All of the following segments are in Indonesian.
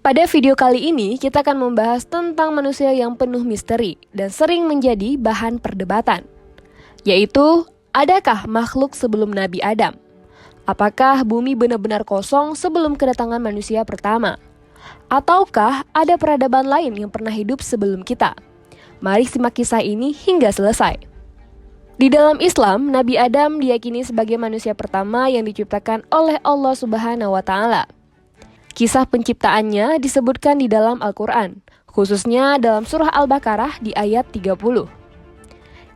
Pada video kali ini, kita akan membahas tentang manusia yang penuh misteri dan sering menjadi bahan perdebatan, yaitu, adakah makhluk sebelum Nabi Adam? Apakah bumi benar-benar kosong sebelum kedatangan manusia pertama? Ataukah ada peradaban lain yang pernah hidup sebelum kita? Mari simak kisah ini hingga selesai. Di dalam Islam, Nabi Adam diyakini sebagai manusia pertama yang diciptakan oleh Allah Subhanahu wa Ta'ala. Kisah penciptaannya disebutkan di dalam Al-Quran, khususnya dalam surah Al-Baqarah di ayat 30.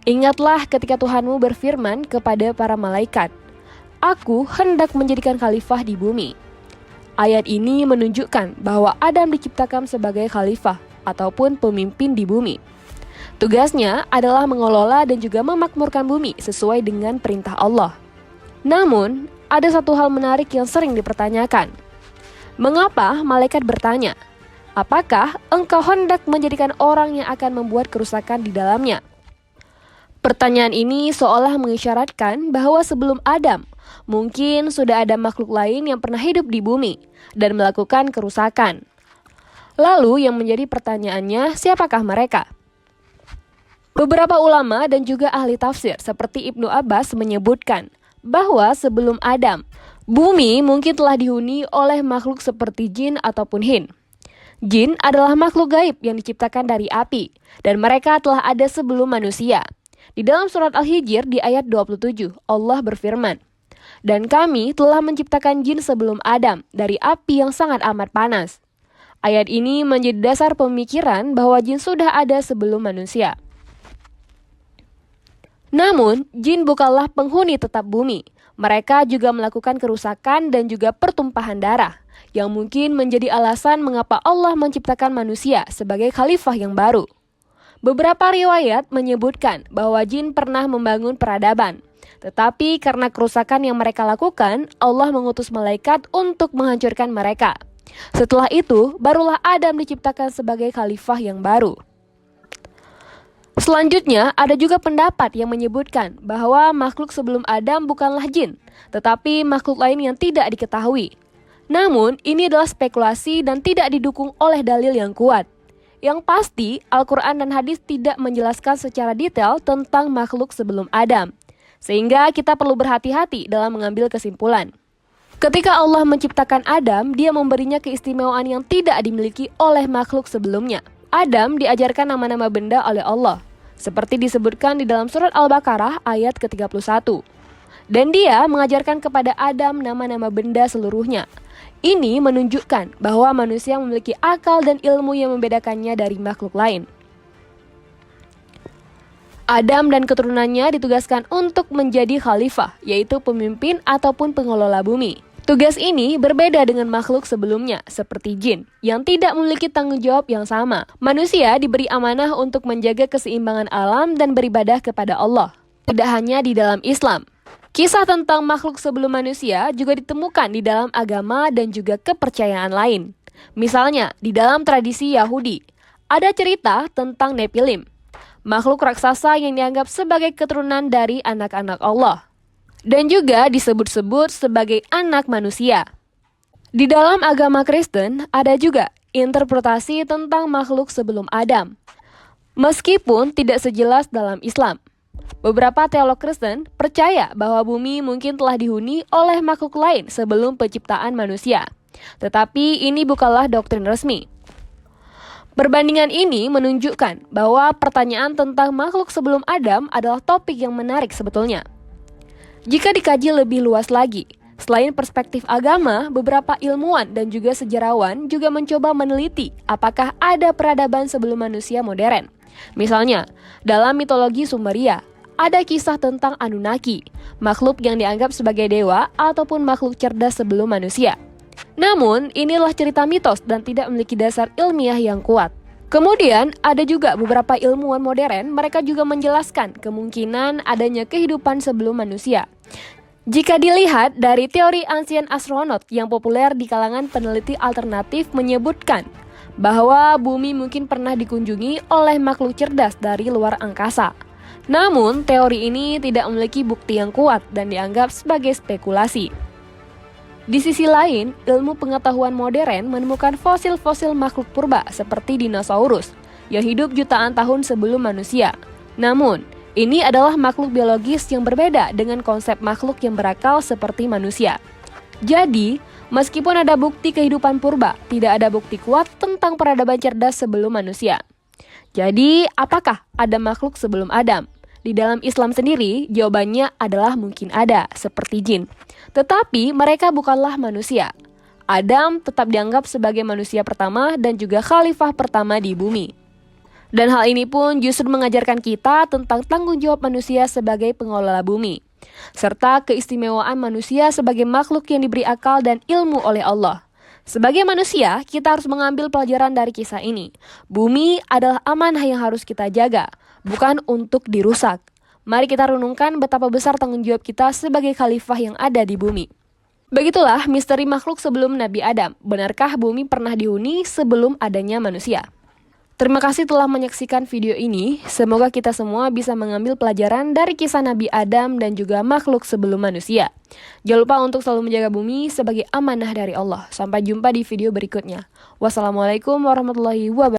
Ingatlah ketika Tuhanmu berfirman kepada para malaikat, "Aku hendak menjadikan khalifah di bumi." Ayat ini menunjukkan bahwa Adam diciptakan sebagai khalifah ataupun pemimpin di bumi. Tugasnya adalah mengelola dan juga memakmurkan bumi sesuai dengan perintah Allah. Namun, ada satu hal menarik yang sering dipertanyakan. Mengapa malaikat bertanya, apakah engkau hendak menjadikan orang yang akan membuat kerusakan di dalamnya? Pertanyaan ini seolah mengisyaratkan bahwa sebelum Adam, mungkin sudah ada makhluk lain yang pernah hidup di bumi dan melakukan kerusakan. Lalu yang menjadi pertanyaannya, siapakah mereka? Beberapa ulama dan juga ahli tafsir seperti Ibnu Abbas menyebutkan bahwa sebelum Adam, bumi mungkin telah dihuni oleh makhluk seperti jin ataupun hin. Jin adalah makhluk gaib yang diciptakan dari api, dan mereka telah ada sebelum manusia. Di dalam surat Al-Hijr di ayat 27, Allah berfirman, "Dan kami telah menciptakan jin sebelum Adam dari api yang sangat amat panas." Ayat ini menjadi dasar pemikiran bahwa jin sudah ada sebelum manusia. Namun, jin bukanlah penghuni tetap bumi. Mereka juga melakukan kerusakan dan juga pertumpahan darah, yang mungkin menjadi alasan mengapa Allah menciptakan manusia sebagai khalifah yang baru. Beberapa riwayat menyebutkan bahwa jin pernah membangun peradaban, tetapi karena kerusakan yang mereka lakukan, Allah mengutus malaikat untuk menghancurkan mereka. Setelah itu, barulah Adam diciptakan sebagai khalifah yang baru. Selanjutnya, ada juga pendapat yang menyebutkan bahwa makhluk sebelum Adam bukanlah jin, tetapi makhluk lain yang tidak diketahui. Namun, ini adalah spekulasi dan tidak didukung oleh dalil yang kuat. Yang pasti, Al-Quran dan hadis tidak menjelaskan secara detail tentang makhluk sebelum Adam, sehingga kita perlu berhati-hati dalam mengambil kesimpulan. Ketika Allah menciptakan Adam, Dia memberinya keistimewaan yang tidak dimiliki oleh makhluk sebelumnya. Adam diajarkan nama-nama benda oleh Allah, seperti disebutkan di dalam surat Al-Baqarah ayat ke-31. Dan Dia mengajarkan kepada Adam nama-nama benda seluruhnya. Ini menunjukkan bahwa manusia memiliki akal dan ilmu yang membedakannya dari makhluk lain. Adam dan keturunannya ditugaskan untuk menjadi khalifah, yaitu pemimpin ataupun pengelola bumi. Tugas ini berbeda dengan makhluk sebelumnya, seperti jin, yang tidak memiliki tanggung jawab yang sama. Manusia diberi amanah untuk menjaga keseimbangan alam dan beribadah kepada Allah. Tidak hanya di dalam Islam. Kisah tentang makhluk sebelum manusia juga ditemukan di dalam agama dan juga kepercayaan lain. Misalnya, di dalam tradisi Yahudi, ada cerita tentang Nephilim, makhluk raksasa yang dianggap sebagai keturunan dari anak-anak Allah, dan juga disebut-sebut sebagai anak manusia. Di dalam agama Kristen, ada juga interpretasi tentang makhluk sebelum Adam, meskipun tidak sejelas dalam Islam. Beberapa teolog Kristen percaya bahwa bumi mungkin telah dihuni oleh makhluk lain sebelum penciptaan manusia, tetapi ini bukanlah doktrin resmi. Perbandingan ini menunjukkan bahwa pertanyaan tentang makhluk sebelum Adam adalah topik yang menarik sebetulnya. Jika dikaji lebih luas lagi, selain perspektif agama, beberapa ilmuwan dan juga sejarawan juga mencoba meneliti apakah ada peradaban sebelum manusia modern. Misalnya, dalam mitologi Sumeria, ada kisah tentang Anunnaki, makhluk yang dianggap sebagai dewa ataupun makhluk cerdas sebelum manusia. Namun, inilah cerita mitos dan tidak memiliki dasar ilmiah yang kuat. Kemudian, ada juga beberapa ilmuwan modern, mereka juga menjelaskan kemungkinan adanya kehidupan sebelum manusia. Jika dilihat dari teori ancient astronaut yang populer di kalangan peneliti alternatif menyebutkan bahwa bumi mungkin pernah dikunjungi oleh makhluk cerdas dari luar angkasa. Namun, teori ini tidak memiliki bukti yang kuat dan dianggap sebagai spekulasi. Di sisi lain, ilmu pengetahuan modern menemukan fosil-fosil makhluk purba seperti dinosaurus yang hidup jutaan tahun sebelum manusia. Namun, ini adalah makhluk biologis yang berbeda dengan konsep makhluk yang berakal seperti manusia. Jadi, meskipun ada bukti kehidupan purba, tidak ada bukti kuat tentang peradaban cerdas sebelum manusia. Jadi, apakah ada makhluk sebelum Adam? Di dalam Islam sendiri, jawabannya adalah mungkin ada, seperti jin. Tetapi mereka bukanlah manusia. Adam tetap dianggap sebagai manusia pertama dan juga khalifah pertama di bumi. Dan hal ini pun justru mengajarkan kita tentang tanggung jawab manusia sebagai pengelola bumi, serta keistimewaan manusia sebagai makhluk yang diberi akal dan ilmu oleh Allah. Sebagai manusia, kita harus mengambil pelajaran dari kisah ini. Bumi adalah amanah yang harus kita jaga, bukan untuk dirusak. Mari kita renungkan betapa besar tanggung jawab kita sebagai khalifah yang ada di bumi. Begitulah misteri makhluk sebelum Nabi Adam. Benarkah bumi pernah dihuni sebelum adanya manusia? Terima kasih telah menyaksikan video ini. Semoga kita semua bisa mengambil pelajaran dari kisah Nabi Adam dan juga makhluk sebelum manusia. Jangan lupa untuk selalu menjaga bumi sebagai amanah dari Allah. Sampai jumpa di video berikutnya. Wassalamualaikum warahmatullahi wabarakatuh.